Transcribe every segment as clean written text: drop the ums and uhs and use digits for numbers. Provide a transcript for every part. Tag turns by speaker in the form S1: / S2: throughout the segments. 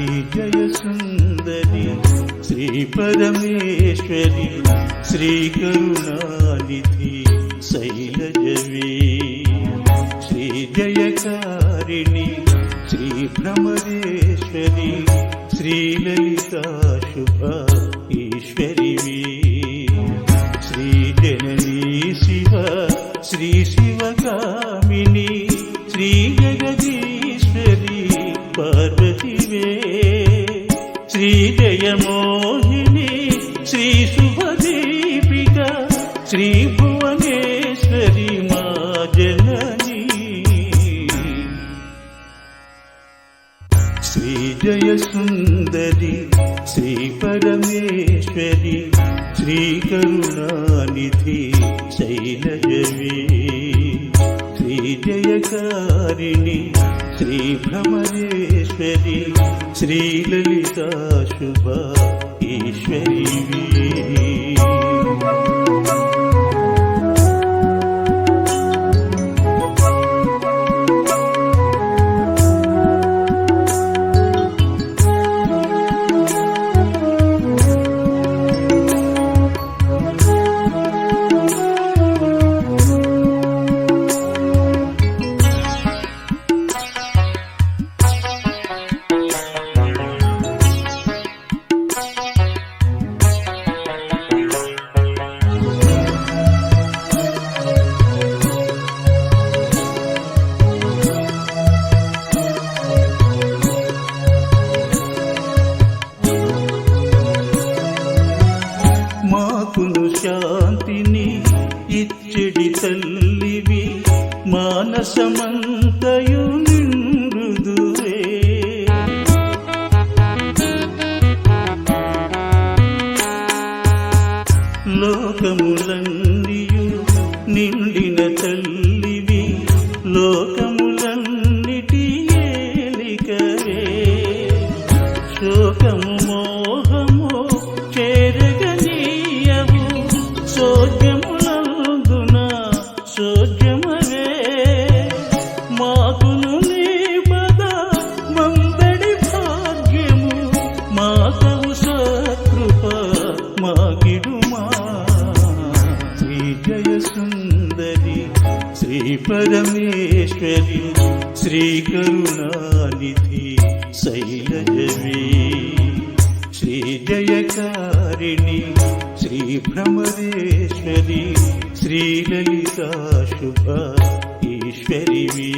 S1: జయ సుందరి శ్రీ పరమేశ్వరి శ్రీ కరుణానిధి శైలజవే శ్రీ జయకారిణి శ్రీ భ్రమరేశ్వరి శ్రీ లలితా శుభ ఈశ్వరివి శ్రీ జననీ శివ శ్రీ శివకామిని శ్రీ జగదీశ్వరి పార్వతివే శ్రీ జయమోహిని శ్రీ శుభదీపిక శ్రీ భువనేశ్వరి మా జననీ శ్రీ జయ సుందరి శ్రీ పరమేశ్వరి శ్రీ కరుణానిధి శైలజవే శ్రీ జయకారిణి శ్రీ భ్రమరేశ్వరి శ్రీ లలితా శుభ ఈశ్వరివి మాకును శాంతిని ఇచ్చడి తల్లివి మానసమంతయు నిండుదువే లోకములన్నీయు నిండిన తల్లివి లోకములన్నిటి ఏలికవే శోకము మోహము చేరగనీయవు సోద్యములందున సోద్యమవే మాకును నీ పద మందడి భాగ్యము మాతవు సత్కృప మాకిడుమా శ్రీ జయ సుందరి శ్రీ పరమేశ్వరి శ్రీ కరుణానిధి శైలజవే శ్రీ జయకారిణి శ్రీ భ్రమరేశ్వరి శ్రీ లలితా శుభ ఈశ్వరివి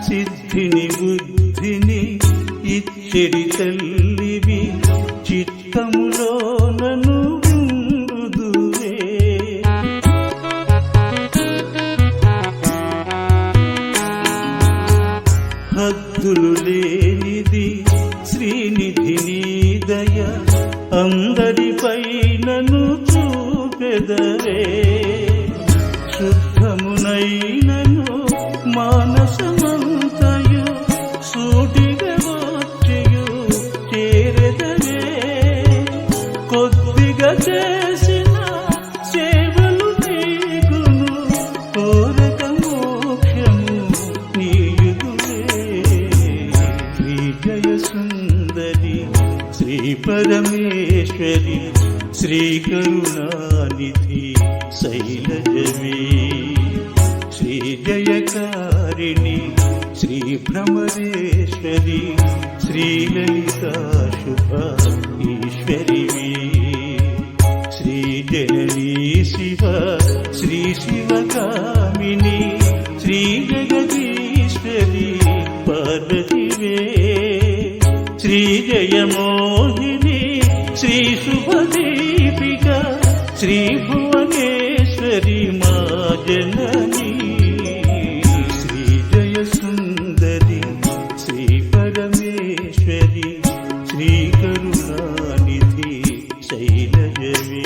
S1: సిద్ధిని బుద్ధిని ఇచ్చడి తల్లివి చిత్తములో నన్ను ఉండుదువే హద్దులు లేనిది శ్రీనిధి నీ దయ అందరిపై నన్ను చూపెదవే శుద్ధమునైనను మానసమంతయు సూటిగా వచ్చయు చేరదవే కొద్దిగా చేసిన సేవలు నీకును కోరక మోక్షము నీయుదువే శ్రీ జయ సుందరి శ్రీ పరమేశ్వరి శ్రీ కరుణానిధి శైలజవే శ్రీ జయకారిణి శ్రీ భ్రమరేశ్వరి శ్రీ లలితా శుభ ఈశ్వరివి శ్రీ జననీ శివ శ్రీ శివకామిని శ్రీ జగదీశ్వరి పార్వతివే శ్రీ జయమోహిని శ్రీ శుభదీపిక శ్రీ భువనేశ్వరి మా జననీ శ్రీ జయ సుందరి శ్రీ పరమేశ్వరి శ్రీ కరుణానిధి శైలజవే